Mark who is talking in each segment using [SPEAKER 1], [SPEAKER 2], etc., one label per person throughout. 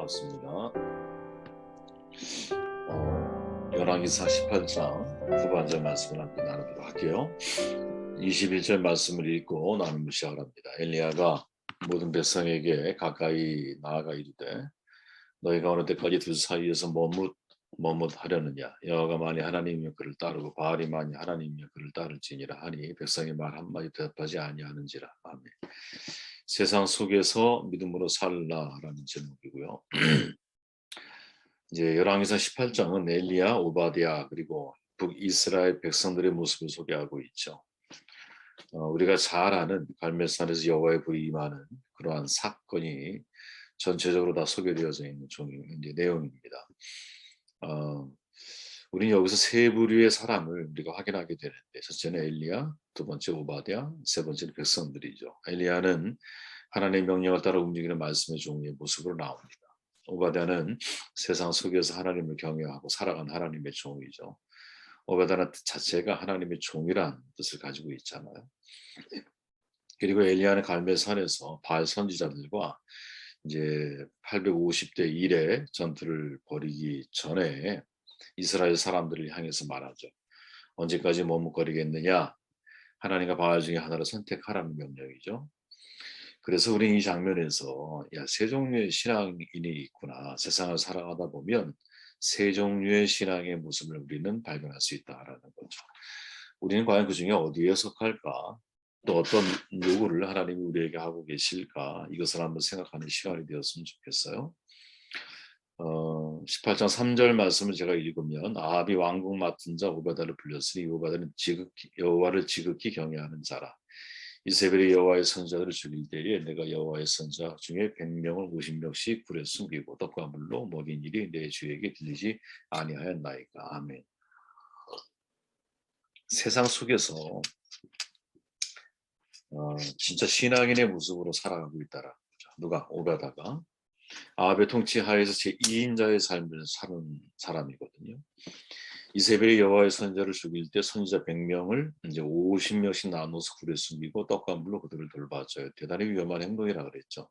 [SPEAKER 1] 반갑습니다. 열왕기사 18장 후반절 말씀을 함께 나누도록 할게요. 21절 말씀을 읽고 나눔을 시작을 합니다. 엘리야가 모든 백성에게 가까이 나아가 이르되 너희가 어느 때까지 두 사이에서 머뭇하려느냐. 여호와가 만일 하나님이면 그를 따르고 바알이 만일 하나님이면 그를 따를지니라 하니 백성이 말 한마디 대답하지 아니하는지라. 아멘. 세상 속에서 믿음으로 살라라는 제목이고요. 이제 열왕기사 18장은 엘리야, 오바댜 그리고 북이스라엘 백성들의 모습을 소개하고 있죠. 우리가 잘 아는 갈멜산에서 여호와의 불이 임하는 그러한 사건이 전체적으로 다 소개되어져 있는 이제 내용입니다. 우리는 여기서 세 부류의 사람을 우리가 확인하게 되는데, 첫째는 엘리야, 두 번째 오바댜, 세 번째는 백성들이죠. 엘리야는 하나님의 명령을 따라 움직이는 말씀의 종의 모습으로 나옵니다. 오바댜는 세상 속에서 하나님을 경외하고 살아간 하나님의 종이죠. 오바댜는 뜻 자체가 하나님의 종이란 뜻을 가지고 있잖아요. 그리고 엘리야는 갈멜산에서 바알 선지자들과 이제 850대 1의 전투를 벌이기 전에 이스라엘 사람들을 향해서 말하죠. 언제까지 머뭇거리겠느냐? 하나님과 바알 중에 하나를 선택하라는 명령이죠. 그래서 우리는 이 장면에서 세 종류의 신앙인이 있구나. 세상을 살아가다 보면 세 종류의 신앙의 모습을 우리는 발견할 수 있다라는 거죠. 우리는 과연 그 중에 어디에 속할까? 또 어떤 요구를 하나님이 우리에게 하고 계실까? 이것을 한번 생각하는 시간이 되었으면 좋겠어요. 18장 3절 말씀을 제가 읽으면 아합이 왕궁 맡은 자 오바댜를 불렀으니 오바댜는 여호와를 지극히 경외하는 자라. 이세벨이 여호와의 선지자들을 죽일 때에 내가 여호와의 선지자 중에 100명을 50명씩 굴에 숨기고 떡과 물로 먹인 일이 내 주에게 들리지 아니하였나이까. 아멘. 세상 속에서 진짜 신앙인의 모습으로 살아가고 있다라는 거죠. 누가? 오바다가 아합의 통치 하에서 제2인자의 삶을 사는 사람이거든요. 이세벨이 여호와의 선지자를 죽일 때 선지자 100명을 이제 50명씩 나눠서 굴에 숨기고 떡과 물로 그들을 돌봐줘요. 대단히 위험한 행동이라 그랬죠.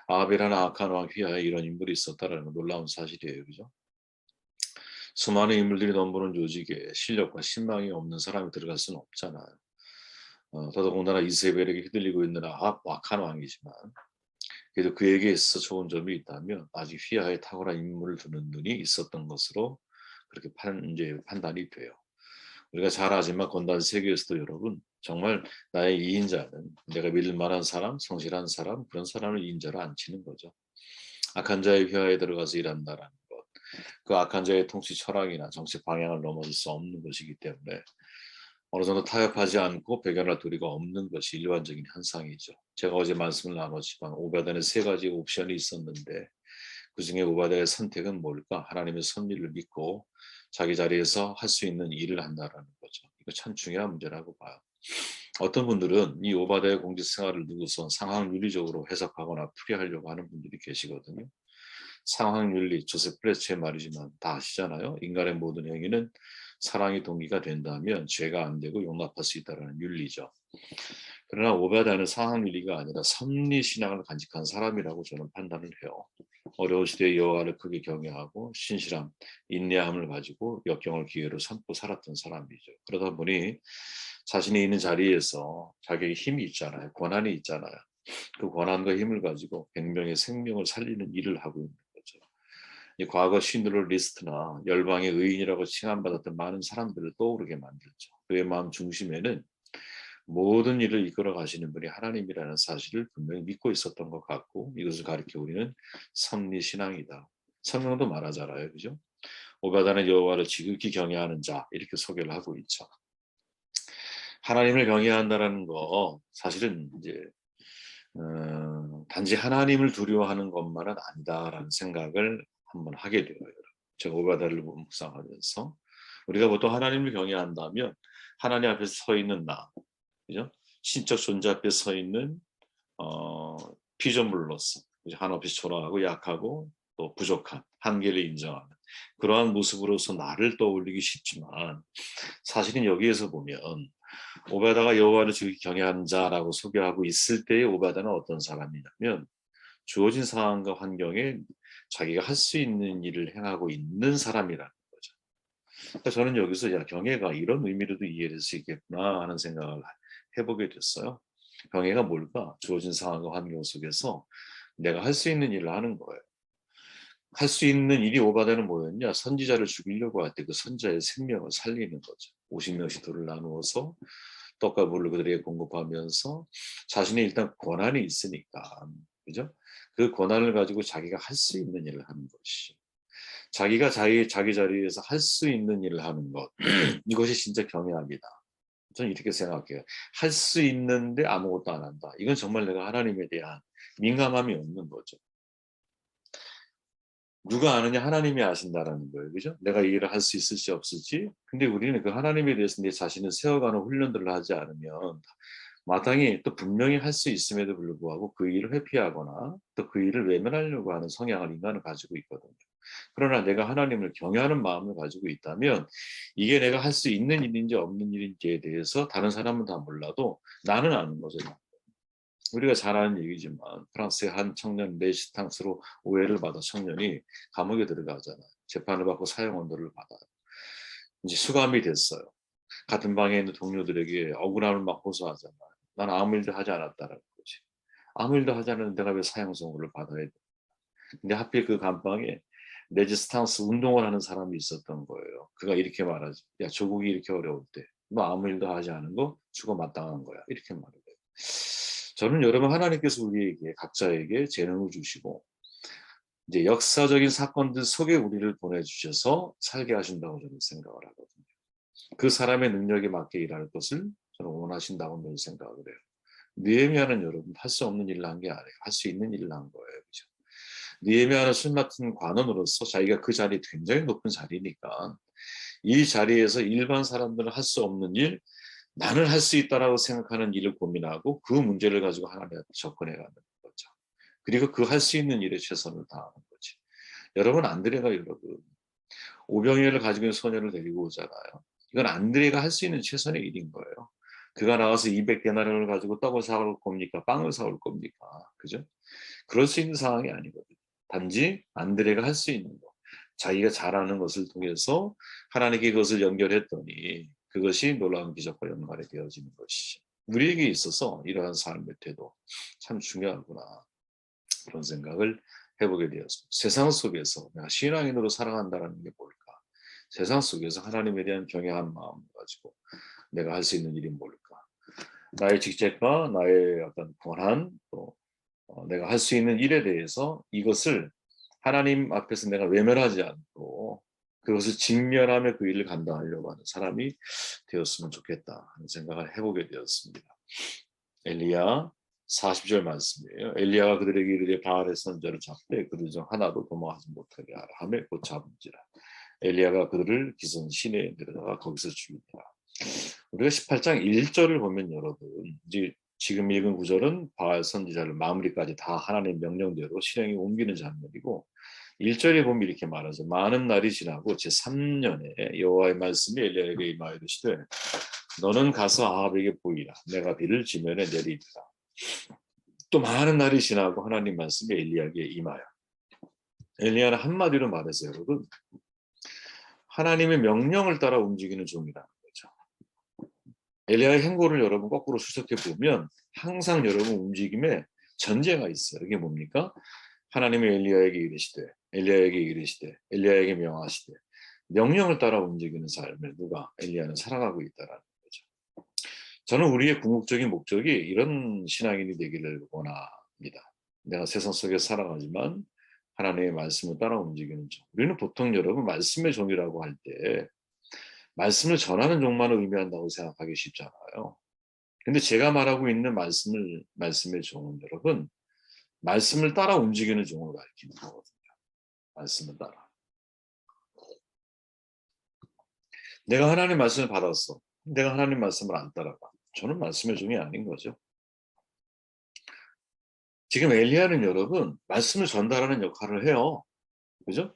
[SPEAKER 1] 아합이라는 악한 왕 휘하에 이런 인물이 있었다라는 놀라운 사실이에요. 그죠? 수많은 인물들이 넘보는 조직에 실력과 신망이 없는 사람이 들어갈 수는 없잖아요. 더더군다나 이세벨에게 휘둘리고 있는 아합 악한 왕이지만 그래도 그에게 있어 좋은 점이 있다면 아직 휘하에 탁월한 인물을 두는 눈이 있었던 것으로 그렇게 이제 판단이 돼요. 우리가 잘 알지만 건달 세계에서도 여러분 정말 나의 이인자는 내가 믿을 만한 사람, 성실한 사람 그런 사람을 이인자로 안 치는 거죠. 악한 자의 휘하에 들어가서 일한다라는 것. 그 악한 자의 통치 철학이나 정치 방향을 넘어설 수 없는 것이기 때문에 어느 정도 타협하지 않고 배견할 도리가 없는 것이 일반적인 현상이죠. 제가 어제 말씀을 나눴지만 오바댜는 세 가지 옵션이 있었는데 그중에 오바댜의 선택은 뭘까? 하나님의 섭리를 믿고 자기 자리에서 할 수 있는 일을 한다라는 거죠. 이거 참 중요한 문제라고 봐요. 어떤 분들은 이 오바댜의 공직 생활을 두고서 상황윤리적으로 해석하거나 풀이하려고 하는 분들이 계시거든요. 상황윤리, 조셉 프레츠의 말이지만 다 아시잖아요. 인간의 모든 행위는 사랑이 동기가 된다면 죄가 안 되고 용납할 수 있다는 윤리죠. 그러나 오바댜는 상황윤리가 아니라 섭리신앙을 간직한 사람이라고 저는 판단을 해요. 어려운 시대에 여호와를 크게 경외하고 신실함, 인내함을 가지고 역경을 기회로 삼고 살았던 사람이죠. 그러다 보니 자신이 있는 자리에서 자기에게 힘이 있잖아요. 권한이 있잖아요. 그 권한과 힘을 가지고 100명의 생명을 살리는 일을 하고 있는 거죠. 과거 신드롤 리스트나 열방의 의인이라고 칭함받았던 많은 사람들을 떠오르게 만들죠. 그의 마음 중심에는 모든 일을 이끌어 가시는 분이 하나님이라는 사실을 분명히 믿고 있었던 것 같고 이것을 가리켜 우리는 섭리신앙이다. 성경도 말하잖아요. 그죠? 오바다는 여호와를 지극히 경외하는 자 이렇게 소개를 하고 있죠. 하나님을 경외한다라는 거 사실은 이제 단지 하나님을 두려워하는 것만은 아니다라는 생각을 한번 하게 돼요. 제가 오바다를 묵상하면서 우리가 보통 하나님을 경외한다면 하나님 앞에 서 있는 나, 그죠? 신적 존재 앞에 서 있는 피조물로서 한없이 초라하고 약하고 또 부족한 한계를 인정하는 그러한 모습으로서 나를 떠올리기 쉽지만 사실은 여기에서 보면 오바다가 여호와를 지극히 경외하는 자라고 소개하고 있을 때의 오바다는 어떤 사람이냐면 주어진 상황과 환경에 자기가 할 수 있는 일을 행하고 있는 사람이라는 거죠. 그러니까 저는 여기서 야, 경애가 이런 의미로도 이해될 수 있겠구나 하는 생각을 해보게 됐어요. 경애가 뭘까? 주어진 상황과 환경 속에서 내가 할 수 있는 일을 하는 거예요. 할 수 있는 일이 오바되는 뭐였냐? 선지자를 죽이려고 할 때 그 선지자의 생명을 살리는 거죠. 50명씩 돌을 나누어서 떡과 물을 그들에게 공급하면서 자신의 일단 권한이 있으니까, 그죠? 그 권한을 가지고 자기가 할 수 있는 일을 하는 것이, 자기가 자기 자리에서 할 수 있는 일을 하는 것, 이것이 진짜 경외합니다. 저는 이렇게 생각해요. 할 수 있는데 아무것도 안 한다. 이건 정말 내가 하나님에 대한 민감함이 없는 거죠. 누가 아느냐? 하나님이 아신다라는 거예요. 그죠? 내가 이 일을 할 수 있을지 없을지. 근데 우리는 그 하나님에 대해서 내 자신을 세워가는 훈련들을 하지 않으면 마땅히 또 분명히 할 수 있음에도 불구하고 그 일을 회피하거나 또 그 일을 외면하려고 하는 성향을 인간은 가지고 있거든요. 그러나 내가 하나님을 경외하는 마음을 가지고 있다면 이게 내가 할 수 있는 일인지 없는 일인지에 대해서 다른 사람은 다 몰라도 나는 아는 거죠. 우리가 잘 아는 얘기지만 프랑스의 한 청년 레시탕스로 오해를 받아 청년이 감옥에 들어가잖아요. 재판을 받고 사형 언도를 받아요. 이제 수감이 됐어요. 같은 방에 있는 동료들에게 억울함을 막 호소하잖아요. 난 아무 일도 하지 않았다는 거지. 아무 일도 하지 않았는데 내가 왜 사형 선고를 받아야 돼? 근데 하필 그 감방에 레지스탕스 운동을 하는 사람이 있었던 거예요. 그가 이렇게 말하지. 야, 조국이 이렇게 어려울 때 너 아무 일도 하지 않은 거 죽어 마땅한 거야. 이렇게 말해요. 저는 여러분 하나님께서 우리에게 각자에게 재능을 주시고 이제 역사적인 사건들 속에 우리를 보내주셔서 살게 하신다고 저는 생각을 하거든요. 그 사람의 능력에 맞게 일할 것을 저는 원하신다고 늘 생각을 해요. 느헤미야는 여러분 할 수 없는 일을 한 게 아니에요. 할 수 있는 일을 한 거예요. 그죠? 느헤미야는 술 맡은 관원으로서 자기가 그 자리 굉장히 높은 자리니까 이 자리에서 일반 사람들은 할 수 없는 일, 나는 할 수 있다라고 생각하는 일을 고민하고 그 문제를 가지고 하나님한테 접근해 가는 거죠. 그리고 그 할 수 있는 일에 최선을 다하는 거지. 여러분 안드레가 여러분 오병이어를 가지고 있는 소년을 데리고 오잖아요. 이건 안드레가 할 수 있는 최선의 일인 거예요. 그가 나와서 200데나리온을 가지고 떡을 사올 겁니까? 빵을 사올 겁니까? 그죠? 그럴 수 있는 상황이 아니거든요. 단지 안드레가 할 수 있는 것, 자기가 잘하는 것을 통해서 하나님께 그것을 연결했더니 그것이 놀라운 기적과 연관이 되어지는 것이죠. 우리에게 있어서 이러한 삶의 태도 참 중요하구나 그런 생각을 해보게 되었습니다. 세상 속에서 내가 신앙인으로 살아간다는 게 뭘까? 세상 속에서 하나님에 대한 경외한 마음을 가지고 내가 할 수 있는 일이 뭘까? 나의 직책과 나의 어떤 권한 또 내가 할 수 있는 일에 대해서 이것을 하나님 앞에서 내가 외면하지 않고 그것을 직면하며 그 일을 감당하려고 하는 사람이 되었으면 좋겠다 하는 생각을 해보게 되었습니다. 엘리야 40절 말씀이에요. 엘리야가 그들에게 이르되 바알의 선지자를 잡되 그들 중 하나도 도망하지 못하게 하라 하며 곧 잡은지라. 엘리야가 그들을 기선 시내에 데려다가 거기서 죽이니라. 우리가 18장 1절을 보면 여러분 이제 지금 읽은 구절은 바알 선지자를 마무리까지 다 하나님 명령대로 실행에 옮기는 장면이고 1절에 보면 이렇게 말하죠. 많은 날이 지나고 제3년에 여호와의 말씀이 엘리야에게 임하여 이르시되 너는 가서 아합에게 보이라. 내가 비를 지면에 내리리라. 또 많은 날이 지나고 하나님 말씀이 엘리야에게 임하여. 엘리야는 한마디로 말해서 여러분 하나님의 명령을 따라 움직이는 종이라는 거죠. 엘리야의 행보를 여러분 거꾸로 추적해 보면 항상 여러분 움직임에 전제가 있어요. 이게 뭡니까? 하나님이 엘리야에게 이르시되 엘리야에게 명하시되 명령을 따라 움직이는 삶을 누가 엘리야는 살아가고 있다라는 거죠. 저는 우리의 궁극적인 목적이 이런 신앙인이 되기를 원합니다. 내가 세상 속에 살아가지만 하나님의 말씀을 따라 움직이는 종. 우리는 보통 여러분 말씀의 종이라고 할 때 말씀을 전하는 종만을 의미한다고 생각하기 쉽잖아요. 근데 제가 말하고 있는 말씀의 종은 여러분 말씀을 따라 움직이는 종을 가리키는 거거든요. 말씀을 따라. 내가 하나님 말씀을 받았어. 내가 하나님 말씀을 안 따라가. 저는 말씀의 종이 아닌 거죠. 지금 엘리야는 여러분 말씀을 전달하는 역할을 해요. 그죠?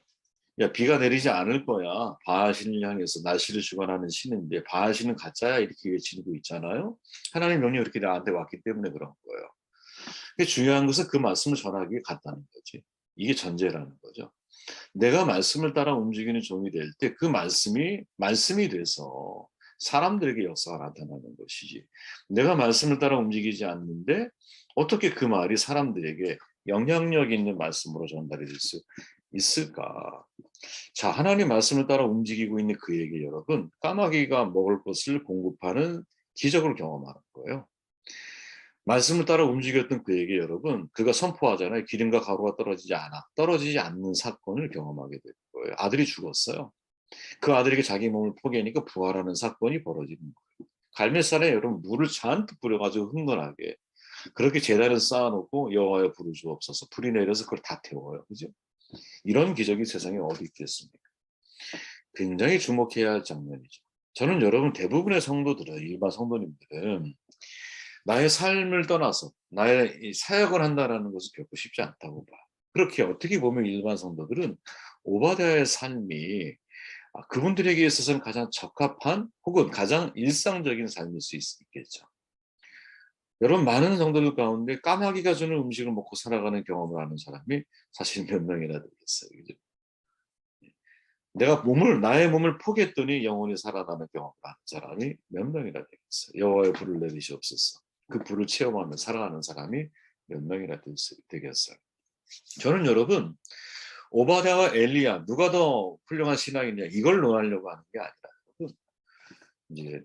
[SPEAKER 1] 야, 비가 내리지 않을 거야. 바하신을 향해서 날씨를 주관하는 신인데 바하신은 가짜야 이렇게 외치고 있잖아요. 하나님 명령이 이렇게 나한테 왔기 때문에 그런 거예요. 근데 중요한 것은 그 말씀을 전하기 위해 갔다는 거지. 이게 전제라는 거죠. 내가 말씀을 따라 움직이는 종이 될 때 그 말씀이 돼서 사람들에게 역사가 나타나는 것이지. 내가 말씀을 따라 움직이지 않는데 어떻게 그 말이 사람들에게 영향력 있는 말씀으로 전달이 될 수 있을까? 자, 하나님 말씀을 따라 움직이고 있는 그에게 여러분, 까마귀가 먹을 것을 공급하는 기적을 경험하는 거예요. 말씀을 따라 움직였던 그에게 여러분, 그가 선포하잖아요. 기름과 가루가 떨어지지 않는 사건을 경험하게 될 거예요. 아들이 죽었어요. 그 아들에게 자기 몸을 포기하니까 부활하는 사건이 벌어지는 거예요. 갈멜산에 여러분 물을 잔뜩 뿌려가지고 흥건하게 그렇게 제단을 쌓아놓고 여호와여 불을 주옵소서. 불이 내려서 그걸 다 태워요. 그죠? 이런 기적이 세상에 어디 있겠습니까? 굉장히 주목해야 할 장면이죠. 저는 여러분 대부분의 성도들은, 일반 성도님들은 나의 삶을 떠나서 나의 사역을 한다는 것을 겪고 싶지 않다고 봐. 그렇게 어떻게 보면 일반 성도들은 오바댜의 삶이 그분들에게 있어서는 가장 적합한 혹은 가장 일상적인 삶일 수 있겠죠. 여러분 많은 성도들 가운데 까마귀가 주는 음식을 먹고 살아가는 경험을 하는 사람이 사실 몇 명이나 되겠어요. 그죠? 나의 몸을 포기했더니 영원히 살아나는 경험을 하는 사람이 몇 명이나 되겠어요. 여호와의 불을 내리시옵소서. 그 불을 체험하며 살아가는 사람이 몇 명이나 되겠어요. 저는 여러분 오바댜와 엘리야 누가 더 훌륭한 신앙이냐 이걸 논하려고 하는 게 아니라 이제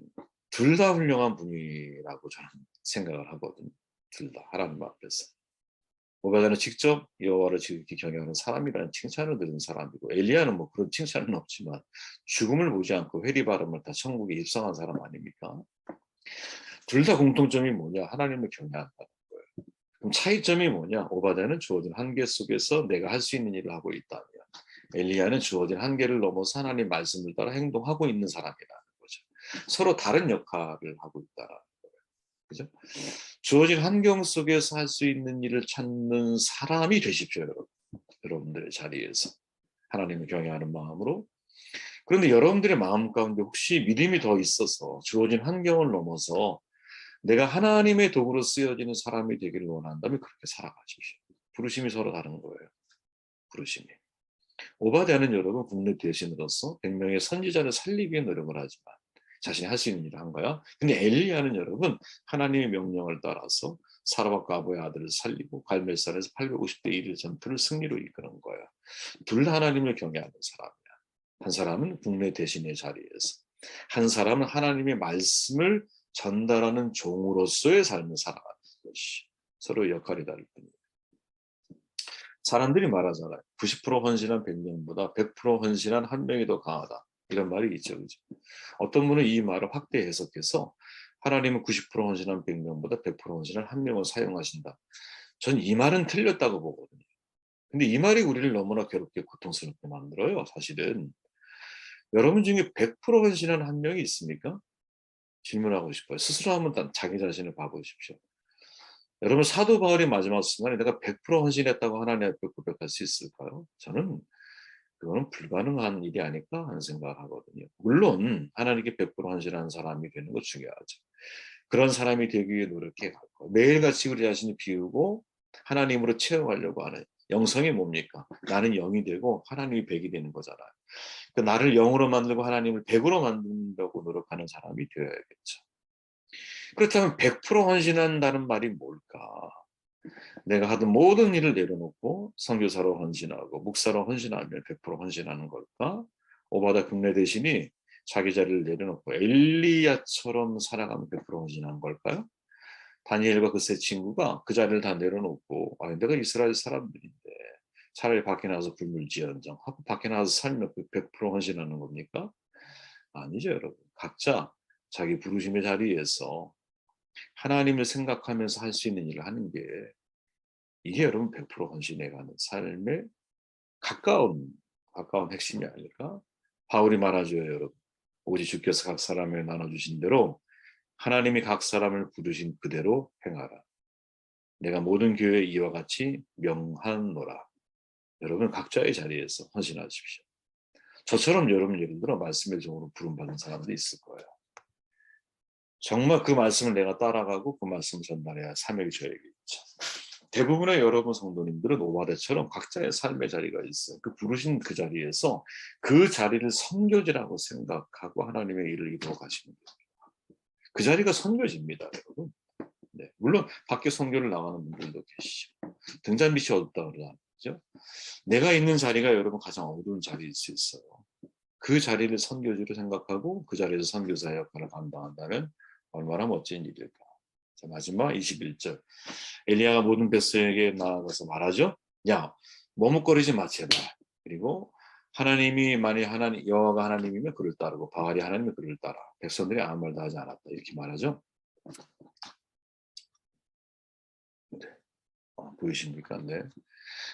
[SPEAKER 1] 둘 다 훌륭한 분이라고 저는 생각을 하거든요. 둘 다 하나님 앞에서. 오바댜는 직접 여호와를 지극히 경외하는 사람이라는 칭찬을 들은 사람이고 엘리야는 뭐 그런 칭찬은 없지만 죽음을 보지 않고 회리바람을 다 천국에 입성한 사람 아닙니까? 둘 다 공통점이 뭐냐? 하나님을 경외한다는 거예요. 그럼 차이점이 뭐냐? 오바댜는 주어진 한계 속에서 내가 할 수 있는 일을 하고 있다면 엘리야는 주어진 한계를 넘어서 하나님 말씀을 따라 행동하고 있는 사람이라는 거죠. 서로 다른 역할을 하고 있다는 거예요. 그죠? 주어진 환경 속에서 할 수 있는 일을 찾는 사람이 되십시오, 여러분. 여러분들의 자리에서. 하나님을 경외하는 마음으로. 그런데 여러분들의 마음 가운데 혹시 믿음이 더 있어서 주어진 환경을 넘어서 내가 하나님의 도구로 쓰여지는 사람이 되기를 원한다면 그렇게 살아가십시오. 부르심이 서로 다른 거예요. 부르심이. 오바댜는 여러분 국내 대신으로서 100명의 선지자를 살리기 위해 노력을 하지만 자신이 할 수 있는 일을 한 거야. 근데 엘리야는 여러분 하나님의 명령을 따라서 사라밧과 아보의 아들을 살리고 갈멜산에서 850대 1의 전투를 승리로 이끄는 거야. 둘 다 하나님을 경외하는 사람이야. 한 사람은 국내 대신의 자리에서, 한 사람은 하나님의 말씀을 전달하는 종으로서의 삶을 살아가는 것이 서로 역할이 다를 뿐이에요. 사람들이 말하잖아요. 90% 헌신한 100명보다 100% 헌신한 한 명이 더 강하다. 이런 말이 있죠. 그죠? 어떤 분은 이 말을 확대 해석해서 하나님은 90% 헌신한 100명보다 100% 헌신한 한 명을 사용하신다. 전 이 말은 틀렸다고 보거든요. 근데 이 말이 우리를 너무나 괴롭게 고통스럽게 만들어요. 사실은. 여러분 중에 100% 헌신한 한 명이 있습니까? 질문하고 싶어요. 스스로 한번 자기 자신을 봐보십시오. 여러분 사도 바울이 마지막 순간에 내가 100% 헌신했다고 하나님 앞에 고백할 수 있을까요? 저는 그거는 불가능한 일이 아닐까 하는 생각을 하거든요. 물론 하나님께 100% 헌신하는 사람이 되는 거 중요하죠. 그런 사람이 되기 위해 노력해 갈 거예요. 매일같이 우리 자신을 비우고 하나님으로 채워가려고 하는 영성이 뭡니까? 나는 0이 되고 하나님이 100이 되는 거잖아요. 그러니까 나를 0으로 만들고 하나님을 100으로 만든다고 노력하는 사람이 되어야겠죠. 그렇다면 100% 헌신한다는 말이 뭘까? 내가 하던 모든 일을 내려놓고 선교사로 헌신하고 목사로 헌신하면 100% 헌신하는 걸까? 오바댜 국내 대신이 자기 자리를 내려놓고 엘리야처럼 살아가면 100% 헌신하는 걸까요? 다니엘과 그 세 친구가 그 자리를 다 내려놓고 내가 이스라엘 사람들인데 차라리 밖에 나가서 굶을지언정 하고 밖에 나가서 살면 100% 헌신하는 겁니까? 아니죠, 여러분. 각자 자기 부르심의 자리에서 하나님을 생각하면서 할 수 있는 일을 하는 게 이게 여러분 100% 헌신해가는 삶의 가까운 핵심이 아닐까? 바울이 말하죠, 여러분. 오직 주께서 각 사람을 나눠주신 대로 하나님이 각 사람을 부르신 그대로 행하라. 내가 모든 교회에 이와 같이 명하노라. 여러분 각자의 자리에서 헌신하십시오. 저처럼 여러분 예를 들어 말씀의 종으로 부름받은 사람도 있을 거예요. 정말 그 말씀을 내가 따라가고 그 말씀을 전달해야 사명이 저에게 있죠. 대부분의 여러분 성도님들은 오바데처럼 각자의 삶의 자리가 있어요. 그 부르신 그 자리에서 그 자리를 선교지라고 생각하고 하나님의 일을 이루어 가시는 거예요. 그 자리가 선교지입니다, 여러분. 네, 물론 밖에 선교를 나가는 분들도 계시죠. 등잔 밑이 어둡다 그러죠. 내가 있는 자리가 여러분 가장 어두운 자리일 수 있어요. 그 자리를 선교지로 생각하고 그 자리에서 선교사 역할을 감당한다면 얼마나 멋진 일일까. 자, 마지막 21절. 엘리야가 모든 백성에게 나아가서 말하죠. 야, 머뭇거리지 마 제발. 그리고 하나님이 만약 여호와가 하나님이면 그를 따르고 바알이 하나님이면 그를 따라. 백성들이 아무 말도 하지 않았다. 이렇게 말하죠. 네. 보이십니까? 네.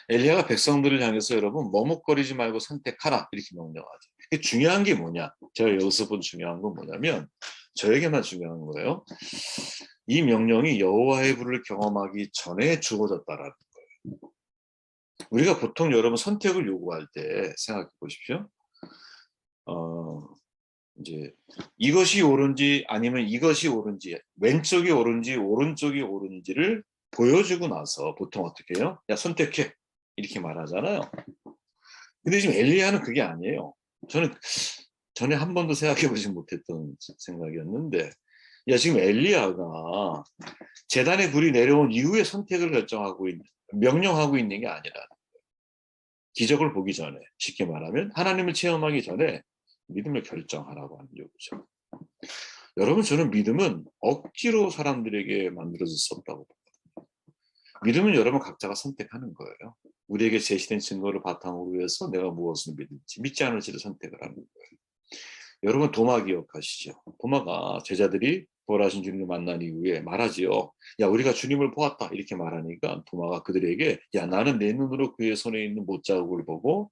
[SPEAKER 1] 엘리야가 백성들을 향해서 여러분 머뭇거리지 말고 선택하라 이렇게 명령하죠. 중요한 게 뭐냐? 제가 여기서 본 중요한 건 뭐냐면 저에게만 중요한 거예요. 이 명령이 여호와의 불을 경험하기 전에 주어졌다라는 거예요. 우리가 보통 여러분 선택을 요구할 때 생각해 보십시오. 이제 이것이 옳은지 아니면 이것이 옳은지 왼쪽이 옳은지 오른쪽이 옳은지를 보여주고 나서 보통 어떻게 해요? 야 선택해 이렇게 말하잖아요. 근데 지금 엘리야는 그게 아니에요. 저는 전에 한 번도 생각해 보지 못했던 생각이었는데 야 지금 엘리야가 제단의 불이 내려온 이후에 선택을 명령하고 있는 게 아니라 기적을 보기 전에 쉽게 말하면 하나님을 체험하기 전에 믿음을 결정하라고 하는 요구죠. 여러분 저는 믿음은 억지로 사람들에게 만들어질 수 없다고 봅니다. 믿음은 여러분 각자가 선택하는 거예요. 우리에게 제시된 증거를 바탕으로 해서 내가 무엇을 믿을지 믿지 않을지를 선택을 하는 거예요. 여러분 도마 기억하시죠? 도마가 제자들이 부활하신 주님을 만난 이후에 말하지요. 야 우리가 주님을 보았다 이렇게 말하니까 도마가 그들에게 야 나는 내 눈으로 그의 손에 있는 못자국을 보고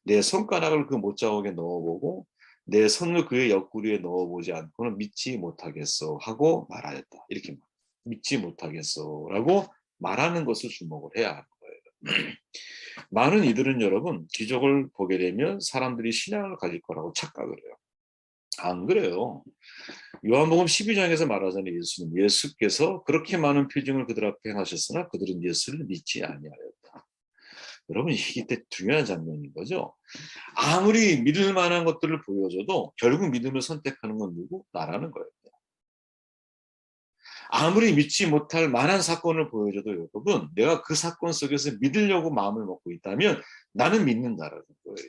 [SPEAKER 1] 내 손가락을 그 못자국에 넣어보고 내 손을 그의 옆구리에 넣어보지 않고는 믿지 못하겠어 하고 말하였다. 이렇게 믿지 못하겠어 라고 말하는 것을 주목을 해야 하는 거예요. 많은 이들은 여러분 기적을 보게 되면 사람들이 신앙을 가질 거라고 착각을 해요. 안 그래요. 요한복음 12장에서 말하자면 예수께서 그렇게 많은 표징을 그들 앞에 행하셨으나 그들은 예수를 믿지 아니하였다. 여러분 이게 중요한 장면인 거죠. 아무리 믿을 만한 것들을 보여줘도 결국 믿음을 선택하는 건 누구? 나라는 거예요. 아무리 믿지 못할 만한 사건을 보여줘도 여러분 내가 그 사건 속에서 믿으려고 마음을 먹고 있다면 나는 믿는다라는 거예요.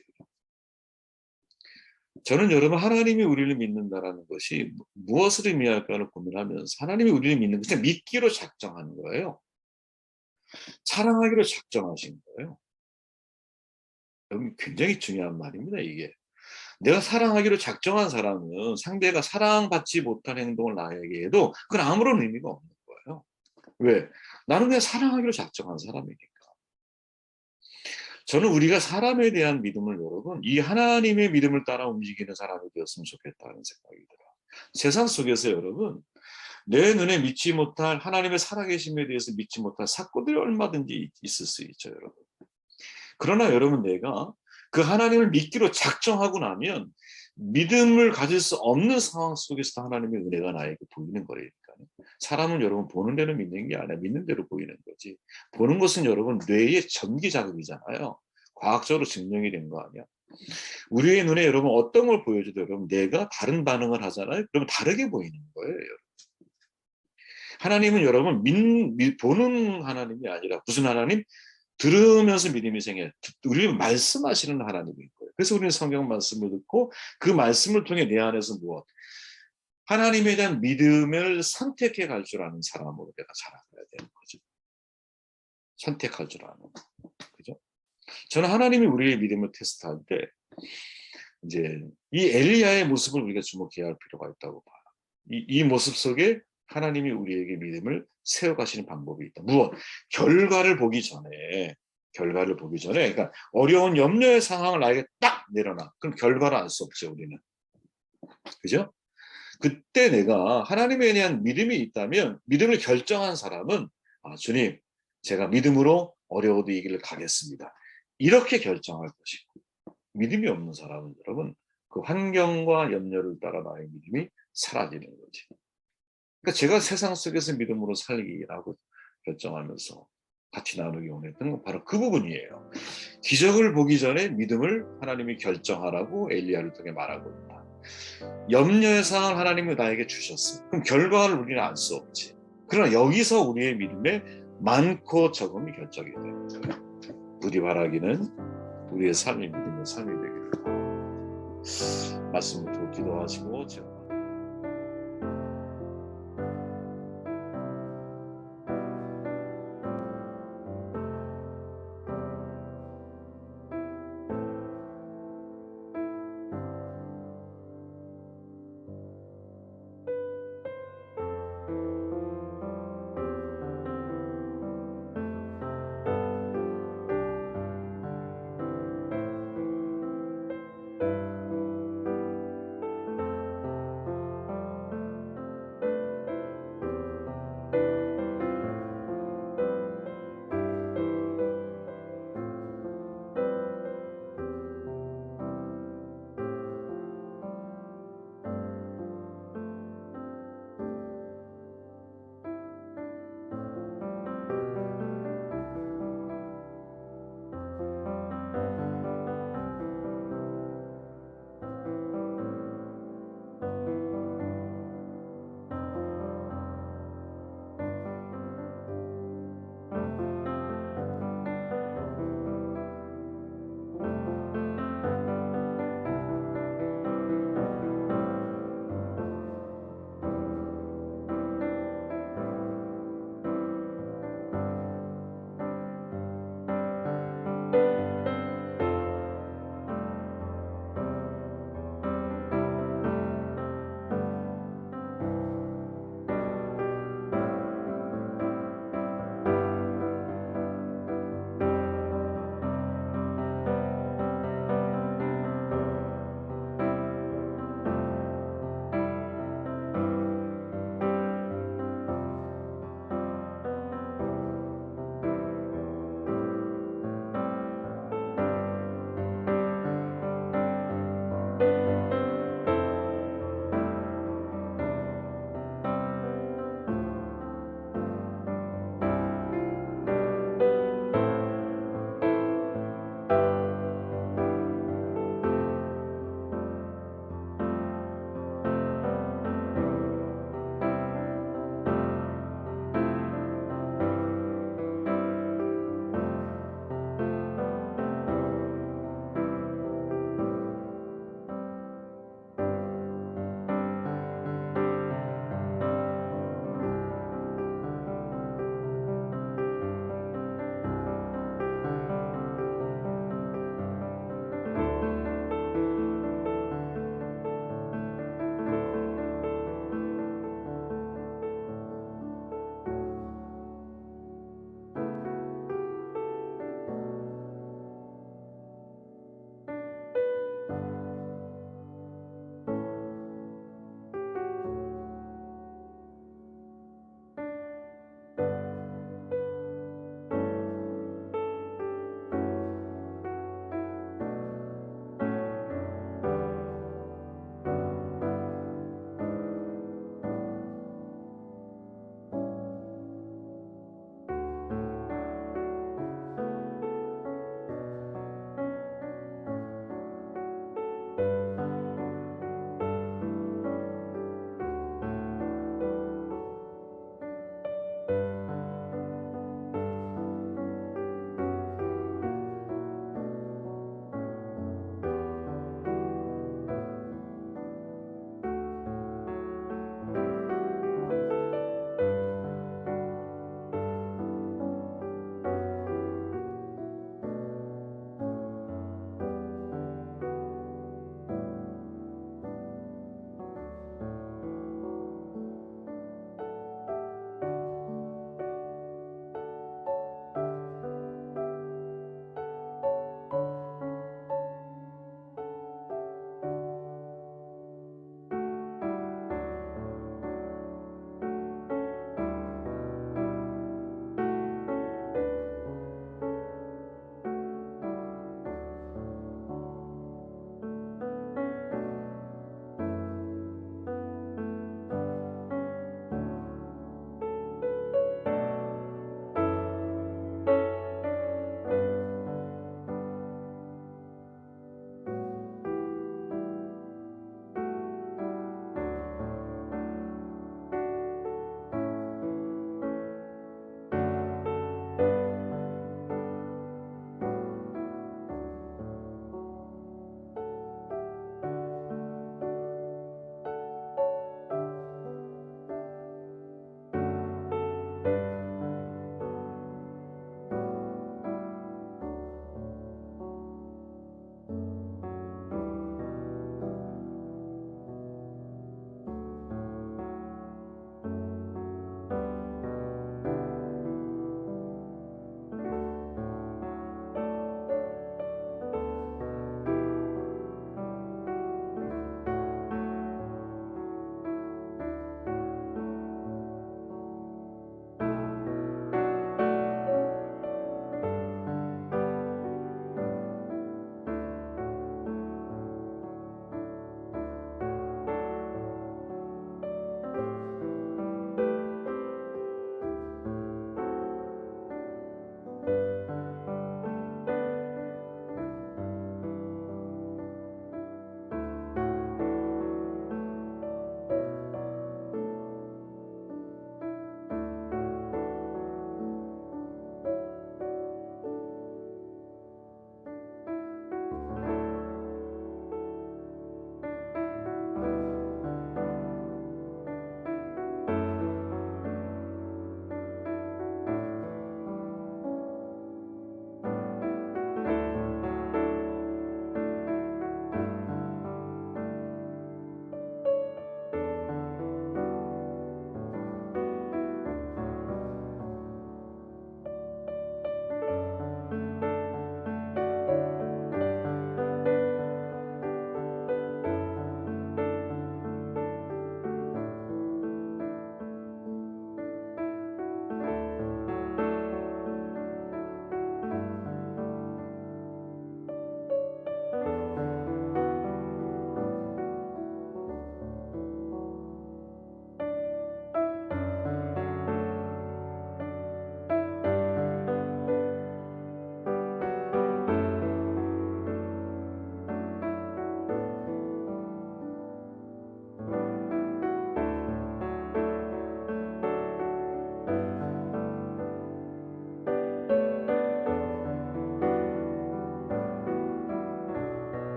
[SPEAKER 1] 저는 여러분 하나님이 우리를 믿는다라는 것이 무엇을 의미할까를 고민하면서 하나님이 우리를 믿는 것은 믿기로 작정하는 거예요. 사랑하기로 작정하신 거예요. 여러분 굉장히 중요한 말입니다. 이게. 내가 사랑하기로 작정한 사람은 상대가 사랑받지 못한 행동을 나에게 해도 그건 아무런 의미가 없는 거예요. 왜? 나는 그냥 사랑하기로 작정한 사람이니까. 저는 우리가 사람에 대한 믿음을 여러분 이 하나님의 믿음을 따라 움직이는 사람이 되었으면 좋겠다는 생각이 들어요. 세상 속에서 여러분 내 눈에 믿지 못할 하나님의 살아계심에 대해서 믿지 못할 사건들이 얼마든지 있을 수 있죠. 여러분. 그러나 여러분 내가 그 하나님을 믿기로 작정하고 나면 믿음을 가질 수 없는 상황 속에서 하나님의 은혜가 나에게 보이는 거니까요. 사람은 여러분 보는 대로 믿는 게 아니라 믿는 대로 보이는 거지. 보는 것은 여러분 뇌의 전기 자극이잖아요. 과학적으로 증명이 된 거 아니야. 우리의 눈에 여러분 어떤 걸 보여줘도 여러분 내가 다른 반응을 하잖아요. 그러면 다르게 보이는 거예요. 여러분. 하나님은 여러분 보는 하나님이 아니라 무슨 하나님? 들으면서 믿음이 생겨요. 우리는 말씀하시는 하나님인 거예요. 그래서 우리는 성경 말씀을 듣고 그 말씀을 통해 내 안에서 무엇? 하나님에 대한 믿음을 선택해 갈 줄 아는 사람으로 내가 자라가야 되는 거죠. 선택할 줄 아는. 그죠? 저는 하나님이 우리의 믿음을 테스트할 때 이제 이 엘리야의 모습을 우리가 주목해야 할 필요가 있다고 봐요. 이 모습 속에 하나님이 우리에게 믿음을 세워가시는 방법이 있다. 무엇? 결과를 보기 전에, 그러니까 어려운 염려의 상황을 나에게 딱 내려놔. 그럼 결과를 알 수 없죠, 우리는. 그죠? 그때 내가 하나님에 대한 믿음이 있다면, 믿음을 결정한 사람은, 아, 주님, 제가 믿음으로 어려워도 이 길을 가겠습니다. 이렇게 결정할 것이고, 믿음이 없는 사람은 여러분, 그 환경과 염려를 따라 나의 믿음이 사라지는 거지. 그러니까 제가 세상 속에서 믿음으로 살기라고 결정하면서 같이 나누기 원했던 건 바로 그 부분이에요. 기적을 보기 전에 믿음을 하나님이 결정하라고 엘리야를 통해 말하고 있다. 염려의 상황을 하나님이 나에게 주셨어. 그럼 결과를 우리는 알 수 없지. 그러나 여기서 우리의 믿음의 많고 적음이 결정이 되는 거예요. 부디 바라기는 우리의 삶이 믿음의 삶이 되기를. 말씀을 듣고 기도하시고